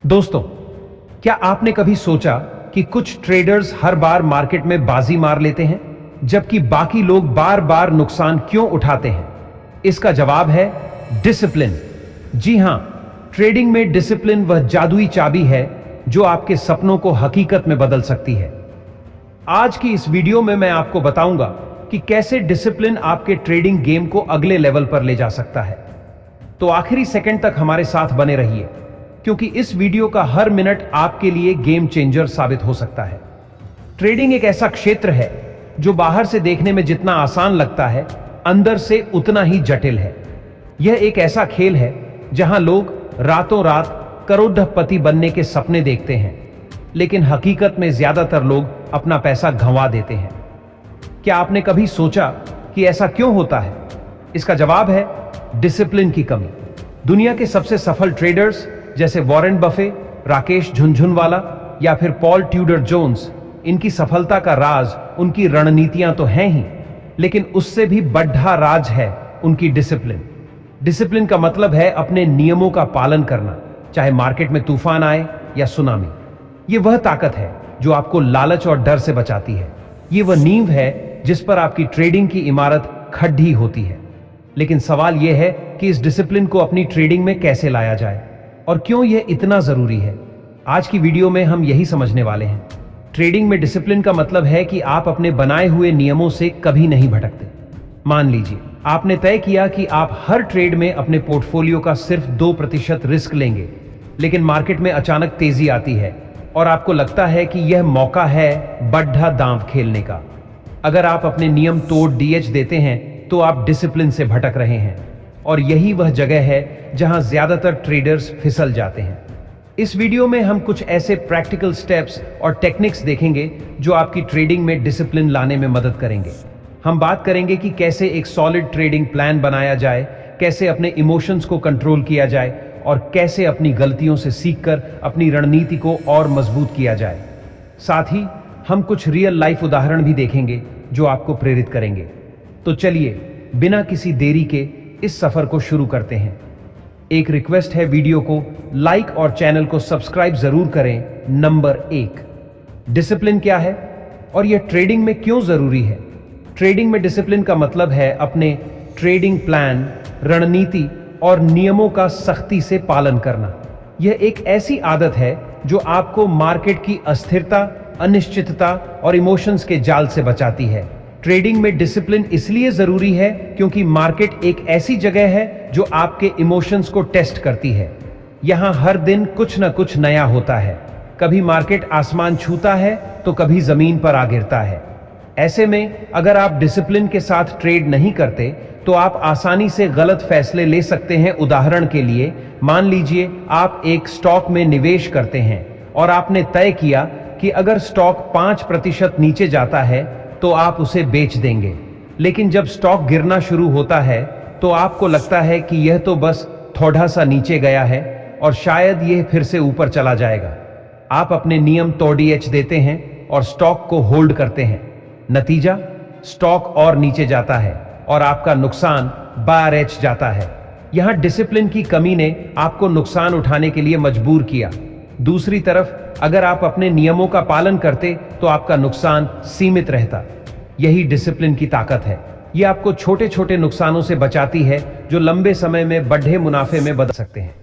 दोस्तों, क्या आपने कभी सोचा कि कुछ ट्रेडर्स हर बार मार्केट में बाजी मार लेते हैं, जबकि बाकी लोग बार बार नुकसान क्यों उठाते हैं? इसका जवाब है डिसिप्लिन। जी हां, ट्रेडिंग में डिसिप्लिन वह जादुई चाबी है जो आपके सपनों को हकीकत में बदल सकती है। आज की इस वीडियो में मैं आपको बताऊंगा कि कैसे डिसिप्लिन आपके ट्रेडिंग गेम को अगले लेवल पर ले जा सकता है। तो आखिरी सेकंड तक हमारे साथ बने रहिए, क्योंकि इस वीडियो का हर मिनट आपके लिए गेम चेंजर साबित हो सकता है। ट्रेडिंग एक ऐसा क्षेत्र है जो बाहर से देखने में जितना आसान लगता है, अंदर से उतना ही जटिल है। यह एक ऐसा खेल है जहां लोग रातों रात करोड़पति बनने के सपने देखते हैं, लेकिन हकीकत में ज्यादातर लोग अपना पैसा गंवा देते हैं। क्या आपने कभी सोचा कि ऐसा क्यों होता है? इसका जवाब है डिसिप्लिन की कमी। दुनिया के सबसे सफल ट्रेडर्स जैसे वॉरेन बफे, राकेश झुनझुनवाला या फिर पॉल ट्यूडर जोन्स, इनकी सफलता का राज उनकी रणनीतियां तो हैं ही, लेकिन उससे भी बड़ा राज है उनकी डिसिप्लिन। डिसिप्लिन का मतलब है अपने नियमों का पालन करना, चाहे मार्केट में तूफान आए या सुनामी। यह वह ताकत है जो आपको लालच और डर से बचाती है। ये वह नींव है जिस पर आपकी ट्रेडिंग की इमारत खड़ी होती है। लेकिन सवाल यह है कि इस डिसिप्लिन को अपनी ट्रेडिंग में कैसे लाया जाए और क्यों यह इतना जरूरी है। आज की वीडियो में हम यही समझने वाले हैं। ट्रेडिंग में डिसिप्लिन का मतलब है कि आप अपने बनाए हुए नियमों से कभी नहीं भटकते। मान लीजिए आपने तय किया कि आप हर ट्रेड में अपने पोर्टफोलियो का सिर्फ 2% रिस्क लेंगे, लेकिन मार्केट में अचानक तेजी आती है और आपको लगता है कि यह मौका है बड़ा दांव खेलने का। अगर आप अपने नियम तोड़ डीएच देते हैं तो आप डिसिप्लिन से भटक रहे हैं, और यही वह जगह है जहां ज्यादातर ट्रेडर्स फिसल जाते हैं। इस वीडियो में हम कुछ ऐसे प्रैक्टिकल स्टेप्स और टेक्निक्स देखेंगे जो आपकी ट्रेडिंग में डिसिप्लिन लाने में मदद करेंगे। हम बात करेंगे कि कैसे एक सॉलिड ट्रेडिंग प्लान बनाया जाए, कैसे अपने इमोशंस को कंट्रोल किया जाए और कैसे अपनी गलतियों से सीखकर अपनी रणनीति को और मजबूत किया जाए। साथ ही हम कुछ रियल लाइफ उदाहरण भी देखेंगे जो आपको प्रेरित करेंगे। तो चलिए बिना किसी देरी के इस सफर को शुरू करते हैं। एक रिक्वेस्ट है, वीडियो को लाइक और चैनल को सब्सक्राइब जरूर करें। नंबर 1, डिसिप्लिन क्या है और यह ट्रेडिंग में क्यों जरूरी है? ट्रेडिंग में डिसिप्लिन का मतलब है अपने ट्रेडिंग प्लान, रणनीति और नियमों का सख्ती से पालन करना। यह एक ऐसी आदत है जो आपको मार्केट की अस्थिरता, अनिश्चितता और इमोशंस के जाल से बचाती है। ट्रेडिंग में डिसिप्लिन इसलिए जरूरी है क्योंकि मार्केट एक ऐसी जगह है जो आपके इमोशंस को टेस्ट करती है। यहां हर दिन कुछ न कुछ नया होता है। कभी मार्केट आसमान छूता है तो कभी जमीन पर आ गिरता है। ऐसे में अगर आप डिसिप्लिन के साथ ट्रेड नहीं करते तो आप आसानी से गलत फैसले ले सकते हैं। उदाहरण के लिए, मान लीजिए आप एक स्टॉक में निवेश करते हैं और आपने तय किया कि अगर स्टॉक 5% नीचे जाता है तो आप उसे बेच देंगे, लेकिन जब स्टॉक गिरना शुरू होता है तो आपको लगता है कि यह तो बस थोड़ा सा नीचे गया है और शायद यह फिर से ऊपर चला जाएगा। आप अपने नियम तोड़ डीएच देते हैं और स्टॉक को होल्ड करते हैं। नतीजा, स्टॉक और नीचे जाता है और आपका नुकसान बारएच जाता है। यहां डिसिप्लिन की कमी ने आपको नुकसान उठाने के लिए मजबूर किया। दूसरी तरफ अगर आप अपने नियमों का पालन करते तो आपका नुकसान सीमित रहता। यही डिसिप्लिन की ताकत है। यह आपको छोटे छोटे नुकसानों से बचाती है जो लंबे समय में बड़े मुनाफे में बदल सकते हैं।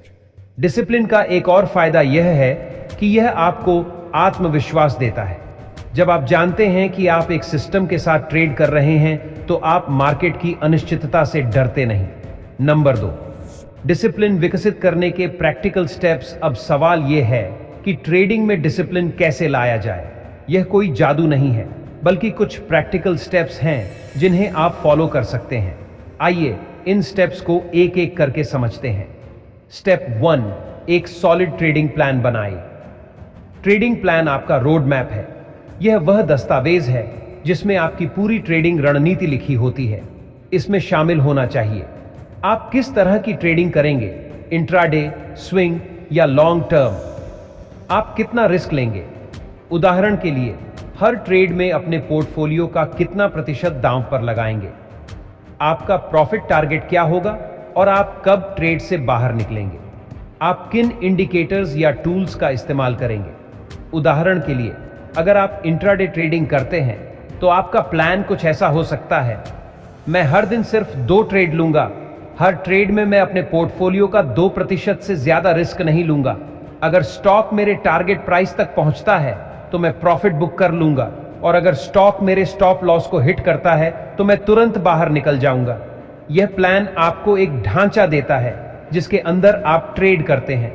डिसिप्लिन का एक और फायदा यह है कि यह आपको आत्मविश्वास देता है। जब आप जानते हैं कि आप एक सिस्टम के साथ ट्रेड कर रहे हैं तो आप मार्केट की अनिश्चितता से डरते नहीं। नंबर 2, डिसिप्लिन विकसित करने के प्रैक्टिकल स्टेप्स। अब सवाल यह है कि ट्रेडिंग में डिसिप्लिन कैसे लाया जाए। यह कोई जादू नहीं है, बल्कि कुछ प्रैक्टिकल स्टेप्स हैं जिन्हें आप फॉलो कर सकते हैं। आइए इन स्टेप्स को एक एक करके समझते हैं। स्टेप 1, एक सॉलिड ट्रेडिंग प्लान बनाएं। ट्रेडिंग प्लान आपका रोड मैप है। यह वह दस्तावेज है जिसमें आपकी पूरी ट्रेडिंग रणनीति लिखी होती है। इसमें शामिल होना चाहिए आप किस तरह की ट्रेडिंग करेंगे, इंट्राडे, स्विंग या लॉन्ग टर्म। आप कितना रिस्क लेंगे, उदाहरण के लिए हर ट्रेड में अपने पोर्टफोलियो का कितना प्रतिशत दांव पर लगाएंगे। आपका प्रॉफिट टारगेट क्या होगा और आप कब ट्रेड से बाहर निकलेंगे। आप किन इंडिकेटर्स या टूल्स का इस्तेमाल करेंगे? उदाहरण के लिए, अगर आप इंट्राडे ट्रेडिंग करते हैं तो आपका प्लान कुछ ऐसा हो सकता है, मैं हर दिन सिर्फ 2 ट्रेड लूंगा, हर ट्रेड में मैं अपने पोर्टफोलियो का 2% से ज्यादा रिस्क नहीं लूंगा, अगर स्टॉक मेरे टारगेट प्राइस तक पहुंचता है तो मैं प्रॉफिट बुक कर लूंगा, और अगर स्टॉक मेरे स्टॉप लॉस को हिट करता है तो मैं तुरंत बाहर निकल जाऊंगा। यह प्लान आपको एक ढांचा देता है जिसके अंदर आप ट्रेड करते हैं।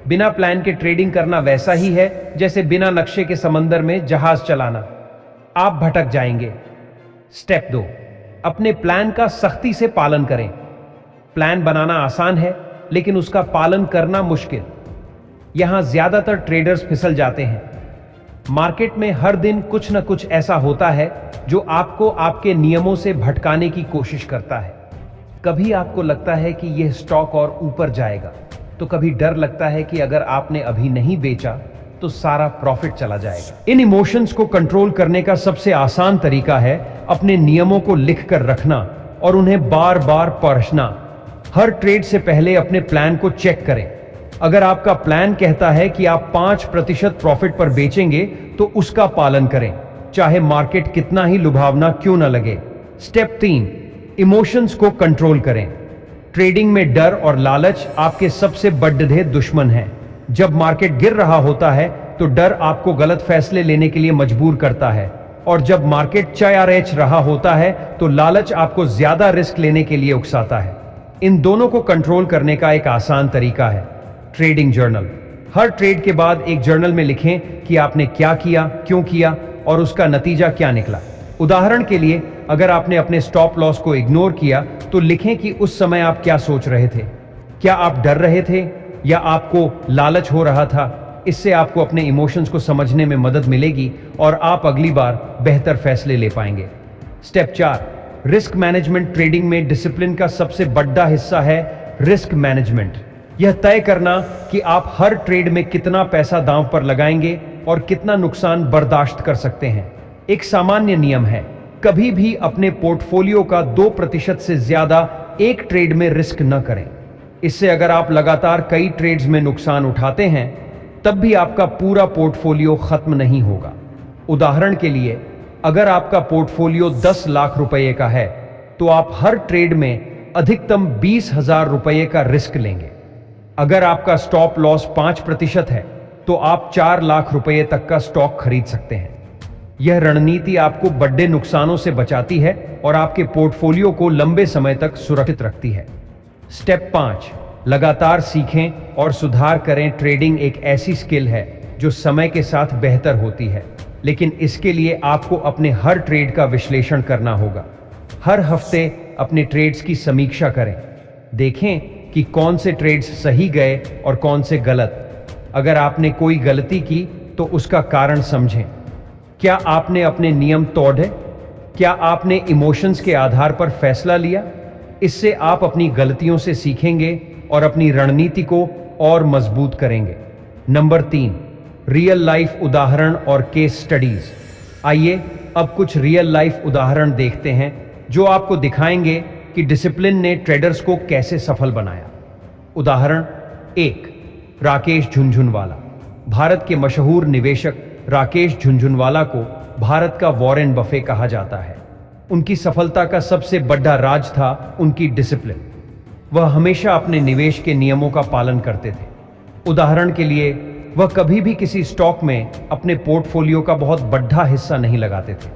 बिना प्लान के ट्रेडिंग करना वैसा ही है जैसे बिना नक्शे के समंदर में जहाज चलाना, आप भटक जाएंगे। स्टेप 2, अपने प्लान का सख्ती से पालन करें। प्लान बनाना आसान है लेकिन उसका पालन करना मुश्किल। यहां ज्यादातर ट्रेडर्स फिसल जाते हैं। मार्केट में हर दिन कुछ न कुछ ऐसा होता है जो आपको आपके नियमों से भटकाने की कोशिश करता है। कभी आपको लगता है कि यह स्टॉक और ऊपर जाएगा, तो कभी डर लगता है कि अगर आपने अभी नहीं बेचा तो सारा प्रॉफिट चला जाएगा। इन इमोशंस को कंट्रोल करने का सबसे आसान तरीका है अपने नियमों को लिखकर रखना और उन्हें बार बार पढ़ना। हर ट्रेड से पहले अपने प्लान को चेक करें। अगर आपका प्लान कहता है कि आप 5% प्रॉफिट पर बेचेंगे तो उसका पालन करें, चाहे मार्केट कितना ही लुभावना क्यों न लगे। स्टेप 3, इमोशंस को कंट्रोल करें। ट्रेडिंग में डर और लालच आपके सबसे बड़े दुश्मन हैं। जब मार्केट गिर रहा होता है तो डर आपको गलत फैसले लेने के लिए मजबूर करता है, और जब मार्केट चढ़ रहा होता है तो लालच आपको ज्यादा रिस्क लेने के लिए उकसाता है। इन दोनों को कंट्रोल करने का एक आसान तरीका है ट्रेडिंग जर्नल। हर ट्रेड के बाद एक जर्नल में लिखें कि आपने क्या किया, क्यों किया और उसका नतीजा क्या निकला। उदाहरण के लिए, अगर आपने अपने स्टॉप लॉस को इग्नोर किया तो लिखें कि उस समय आप क्या सोच रहे थे। क्या आप डर रहे थे या आपको लालच हो रहा था? इससे आपको अपने इमोशंस को समझने में मदद मिलेगी और आप अगली बार बेहतर फैसले ले पाएंगे। Step 4, risk management. ट्रेडिंग में डिसिप्लिन का सबसे बड़ा हिस्सा है रिस्क मैनेजमेंट। यह तय करना कि आप हर ट्रेड में कितना पैसा दांव पर लगाएंगे और कितना नुकसान बर्दाश्त कर सकते हैं। एक सामान्य नियम है, कभी भी अपने पोर्टफोलियो का 2% से ज्यादा एक ट्रेड में रिस्क न करें। इससे अगर आप लगातार कई ट्रेड्स में नुकसान उठाते हैं तब भी आपका पूरा पोर्टफोलियो खत्म नहीं होगा। उदाहरण के लिए, अगर आपका पोर्टफोलियो 10 लाख रुपए का है तो आप हर ट्रेड में अधिकतम 20,000 रुपए का रिस्क लेंगे। अगर आपका स्टॉप लॉस 5% है तो आप 4 लाख रुपए तक का स्टॉक खरीद सकते हैं। यह रणनीति आपको बड़े नुकसानों से बचाती है और आपके पोर्टफोलियो को लंबे समय तक सुरक्षित रखती है। स्टेप 5, लगातार सीखें और सुधार करें। ट्रेडिंग एक ऐसी स्किल है जो समय के साथ बेहतर होती है, लेकिन इसके लिए आपको अपने हर ट्रेड का विश्लेषण करना होगा। हर हफ्ते अपने ट्रेड्स की समीक्षा करें। देखें कि कौन से ट्रेड्स सही गए और कौन से गलत। अगर आपने कोई गलती की तो उसका कारण समझें। क्या आपने अपने नियम तोड़े? क्या आपने इमोशंस के आधार पर फैसला लिया? इससे आप अपनी गलतियों से सीखेंगे और अपनी रणनीति को और मजबूत करेंगे। नंबर 3, रियल लाइफ उदाहरण और केस स्टडीज। आइए अब कुछ रियल लाइफ उदाहरण देखते हैं जो आपको दिखाएंगे कि डिसिप्लिन ने ट्रेडर्स को कैसे सफल बनाया। उदाहरण 1, राकेश झुनझुनवाला। भारत के मशहूर निवेशक राकेश झुनझुनवाला को भारत का वॉरेन बफे कहा जाता है। उनकी सफलता का सबसे बड़ा राज था उनकी डिसिप्लिन। वह हमेशा अपने निवेश के नियमों का पालन करते थे। उदाहरण के लिए, वह कभी भी किसी स्टॉक में अपने पोर्टफोलियो का बहुत बड़ा हिस्सा नहीं लगाते थे,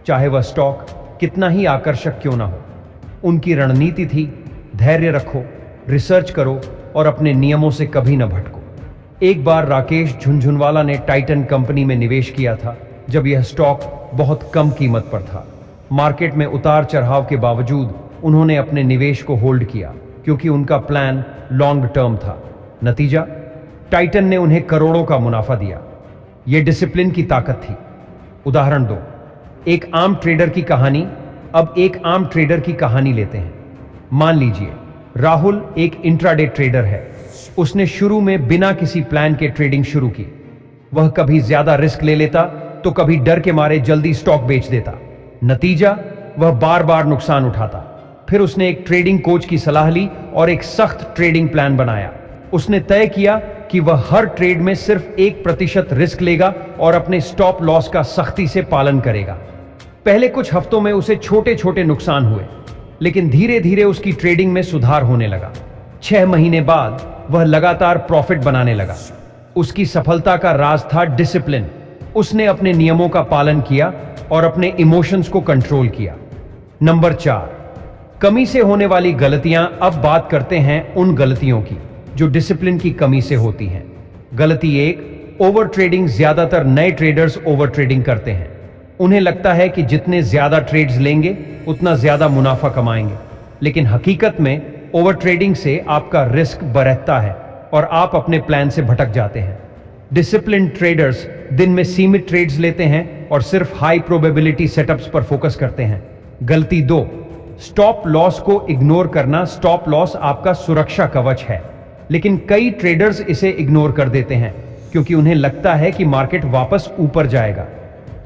चाहे वह स्टॉक कितना ही आकर्षक क्यों ना हो। उनकी रणनीति थी, धैर्य रखो, रिसर्च करो और अपने नियमों से कभी न भटको। एक बार राकेश झुनझुनवाला ने टाइटन कंपनी में निवेश किया था जब यह स्टॉक बहुत कम कीमत पर था। मार्केट में उतार चढ़ाव के बावजूद उन्होंने अपने निवेश को होल्ड किया क्योंकि उनका प्लान लॉन्ग टर्म था। नतीजा, टाइटन ने उन्हें करोड़ों का मुनाफा दिया। यह डिसिप्लिन की ताकत थी। उदाहरण 2, एक आम ट्रेडर की कहानी। अब एक आम ट्रेडर की कहानी लेते हैं। मान लीजिए राहुल एक इंट्राडे ट्रेडर है। उसने शुरू में बिना किसी प्लान के ट्रेडिंग शुरू की। वह कभी ज्यादा रिस्क ले लेता तो कभी डर के मारे जल्दी स्टॉक बेच देता। नतीजा, वह बार बार नुकसान उठाता। फिर उसने एक ट्रेडिंग कोच की सलाह ली और एक सख्त ट्रेडिंग प्लान बनाया। उसने तय किया कि वह हर ट्रेड में सिर्फ 1% रिस्क लेगा और अपने स्टॉप लॉस का सख्ती से पालन करेगा। पहले कुछ हफ्तों में उसे छोटे छोटे नुकसान हुए, लेकिन धीरे धीरे उसकी ट्रेडिंग में सुधार होने लगा। 6 महीने बाद वह लगातार प्रॉफिट बनाने लगा। उसकी सफलता का राज था डिसिप्लिन। उसने अपने नियमों का पालन किया और अपने इमोशंस को कंट्रोल किया। नंबर 4, कमी से होने वाली गलतियां। अब बात करते हैं उन गलतियों की जो डिसिप्लिन की कमी से होती हैं। गलती 1, ओवर ट्रेडिंग। ज्यादातर नए ट्रेडर्स ओवर ट्रेडिंग करते हैं। उन्हें लगता है कि जितने ज्यादा ट्रेड्स लेंगे उतना ज्यादा मुनाफा कमाएंगे, लेकिन हकीकत में ओवर ट्रेडिंग से आपका रिस्क बढ़ता है और आप अपने प्लान से भटक जाते हैं। डिसिप्लिन ट्रेडर्स दिन में सीमित ट्रेड्स लेते हैं और सिर्फ हाई प्रोबेबिलिटी सेटअप्स पर फोकस करते हैं। गलती 2, स्टॉप लॉस को इग्नोर करना। स्टॉप लॉस आपका सुरक्षा कवच है, लेकिन कई ट्रेडर्स इसे इग्नोर कर देते हैं क्योंकि उन्हें लगता है कि मार्केट वापस ऊपर जाएगा।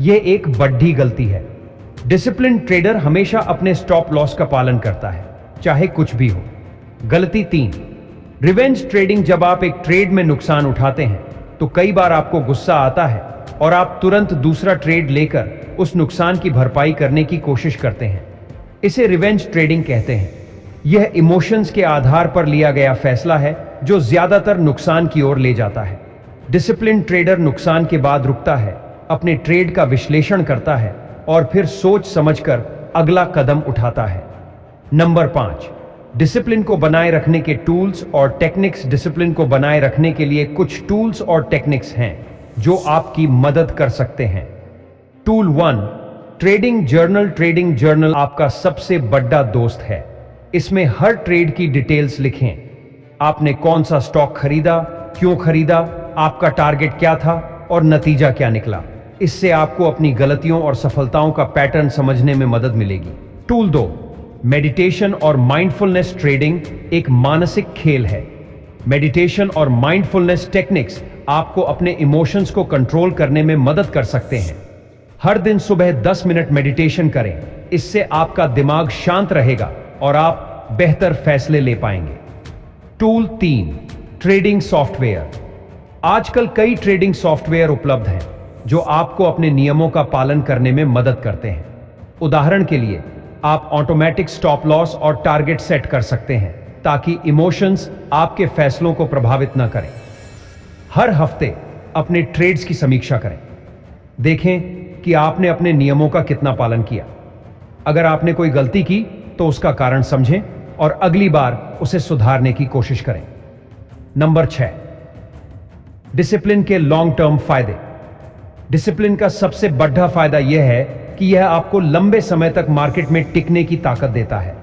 यह एक बड़ी गलती है। डिसिप्लिन ट्रेडर हमेशा अपने स्टॉप लॉस का पालन करता है, चाहे कुछ भी हो। गलती 3, रिवेंज ट्रेडिंग। जब आप एक ट्रेड में नुकसान उठाते हैं तो कई बार आपको गुस्सा आता है और आप तुरंत दूसरा ट्रेड लेकर उस नुकसान की भरपाई करने की कोशिश करते हैं। इसे रिवेंज ट्रेडिंग कहते हैं। यह इमोशंस के आधार पर लिया गया फैसला है जो ज्यादातर नुकसान की ओर ले जाता है। डिसिप्लिन ट्रेडर नुकसान के बाद रुकता है, अपने ट्रेड का विश्लेषण करता है और फिर सोच समझकर अगला कदम उठाता है। नंबर 5, डिसिप्लिन को बनाए रखने के टूल्स और टेक्निक्स। डिसिप्लिन को बनाए रखने के लिए कुछ टूल्स और टेक्निक्स हैं जो आपकी मदद कर सकते हैं। Tool 1, trading journal. Trading journal आपका सबसे बड़ा दोस्त है। इसमें हर ट्रेड की डिटेल्स लिखें। आपने कौन सा स्टॉक खरीदा, क्यों खरीदा, आपका टारगेट क्या था और नतीजा क्या निकला। इससे आपको अपनी गलतियों और सफलताओं का पैटर्न समझने में मदद मिलेगी। टूल 2, मेडिटेशन और माइंडफुलनेस। ट्रेडिंग एक मानसिक खेल है। मेडिटेशन और माइंडफुलनेस टेक्निक्स आपको अपने इमोशंस को कंट्रोल करने में मदद कर सकते हैं। हर दिन सुबह 10 मिनट मेडिटेशन करें। इससे आपका दिमाग शांत रहेगा और आप बेहतर फैसले ले पाएंगे। Tool 3, trading software. आजकल कई ट्रेडिंग सॉफ्टवेयर उपलब्ध हैं जो आपको अपने नियमों का पालन करने में मदद करते हैं। उदाहरण के लिए, आप ऑटोमेटिक स्टॉप लॉस और टारगेट सेट कर सकते हैं ताकि इमोशंस आपके फैसलों को प्रभावित न करें। हर हफ्ते अपने ट्रेड्स की समीक्षा करें। देखें कि आपने अपने नियमों का कितना पालन किया। अगर आपने कोई गलती की तो उसका कारण समझें और अगली बार उसे सुधारने की कोशिश करें। नंबर 6, डिसिप्लिन के लॉन्ग टर्म फायदे। डिसिप्लिन का सबसे बड़ा फायदा यह है कि यह आपको लंबे समय तक मार्केट में टिकने की ताकत देता है।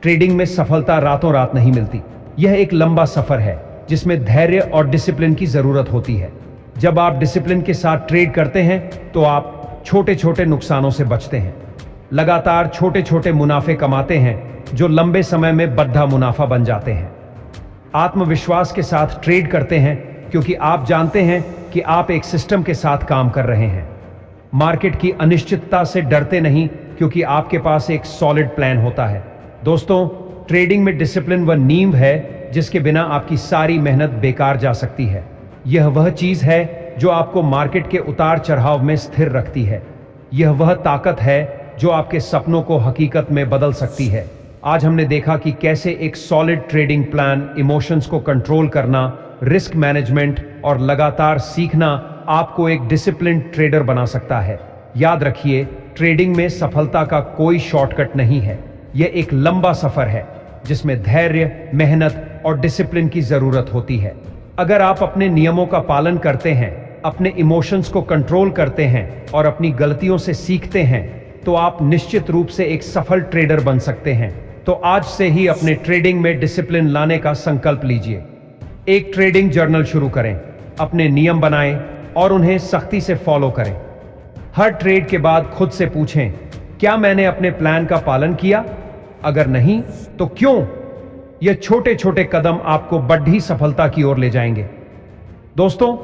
ट्रेडिंग में सफलता रातों रात नहीं मिलती। यह एक लंबा सफर है जिसमें धैर्य और डिसिप्लिन की जरूरत होती है। जब आप डिसिप्लिन के साथ ट्रेड करते हैं तो आप छोटे छोटे नुकसानों से बचते हैं, लगातार छोटे छोटे मुनाफे कमाते हैं जो लंबे समय में बड़ा मुनाफा बन जाते हैं। आत्मविश्वास के साथ ट्रेड करते हैं क्योंकि आप जानते हैं कि आप एक सिस्टम के साथ काम कर रहे हैं। मार्केट की अनिश्चितता से डरते नहीं क्योंकि आपके पास एक सॉलिड प्लान होता है। दोस्तों, ट्रेडिंग में डिसिप्लिन वह नींव है जिसके बिना आपकी सारी मेहनत बेकार जा सकती है। यह वह चीज है जो आपको मार्केट के उतार चढ़ाव में स्थिर रखती है। यह वह ताकत है जो आपके सपनों को हकीकत में बदल सकती है। आज हमने देखा कि कैसे एक सॉलिड ट्रेडिंग प्लान, इमोशंस को कंट्रोल करना, रिस्क मैनेजमेंट और लगातार सीखना आपको एक डिसिप्लिन ट्रेडर बना सकता है। याद रखिए, ट्रेडिंग में सफलता का कोई शॉर्टकट नहीं है। यह एक लंबा सफर है जिसमें धैर्य, मेहनत और डिसिप्लिन की जरूरत होती है। अगर आप अपने नियमों का पालन करते हैं, अपने इमोशंस को कंट्रोल करते हैं और अपनी गलतियों से सीखते हैं तो आप निश्चित रूप से एक सफल ट्रेडर बन सकते हैं। तो आज से ही अपने ट्रेडिंग में डिसिप्लिन लाने का संकल्प लीजिए। एक ट्रेडिंग जर्नल शुरू करें, अपने नियम बनाएं और उन्हें सख्ती से फॉलो करें। हर ट्रेड के बाद खुद से पूछें, क्या मैंने अपने प्लान का पालन किया? अगर नहीं तो क्यों? यह छोटे छोटे कदम आपको बड़ी सफलता की ओर ले जाएंगे। दोस्तों,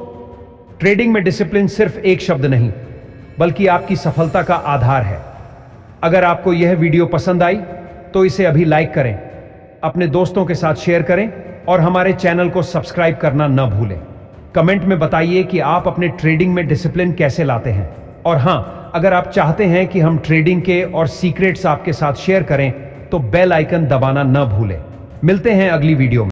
ट्रेडिंग में डिसिप्लिन सिर्फ एक शब्द नहीं बल्कि आपकी सफलता का आधार है। अगर आपको यह वीडियो पसंद आई तो इसे अभी लाइक करें, अपने दोस्तों के साथ शेयर करें और हमारे चैनल को सब्सक्राइब करना न भूलें। कमेंट में बताइए कि आप अपने ट्रेडिंग में डिसिप्लिन कैसे लाते हैं। और हां, अगर आप चाहते हैं कि हम ट्रेडिंग के और सीक्रेट्स आपके साथ शेयर करें तो बेल आइकन दबाना न भूलें। मिलते हैं अगली वीडियो में।